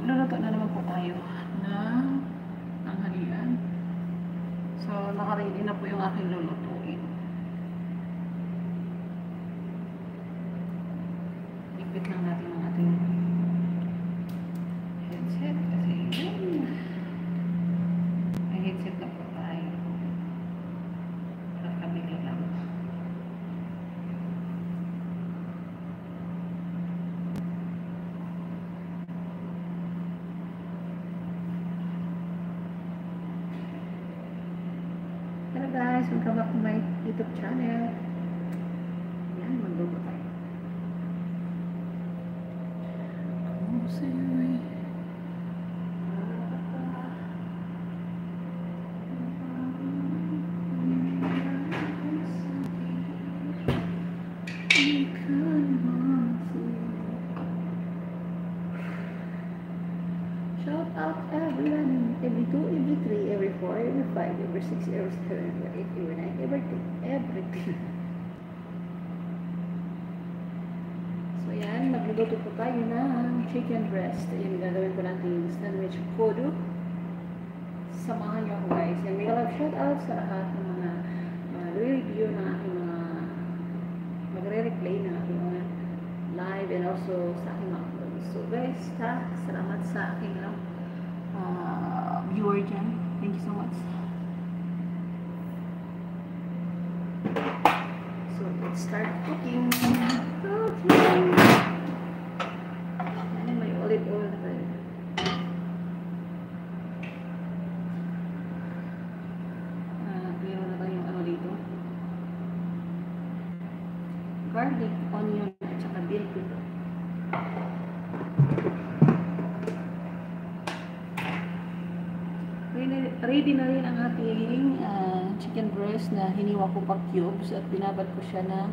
Magluluto na naman po tayo ng tanghalian. So, naka-ready na po yung aking lulutuin. Ipit lang natin ang ating headset kasi yun. May headset na po tayo. Nakabigla lang. Hello guys, welcome back to my YouTube channel. Yan, magluto tayo. Shout out everyone, every 2, every 3, every 4, every 5, every 6, every 7, every 8, every 9, everything. So yan, magluluto po tayo ng chicken breast. Yan, gagawin ko natin sandwich kodo. Samahan nyo ako guys. Yan, may shout out sa lahat ng mga re-review ng aking mga magre-replay ng aking mga live and also sa aking mga vlogs. So guys, salamat sa aking viewer dyan. Thank you so much. So let's start cooking. Ayan, may olive oil na tayo. Meron na tayong ano dito. Garlic, onion, at saka bell pepper. Ready na rin ang ating chicken breast na hiniwa ko pa cubes at binabad ko siya ng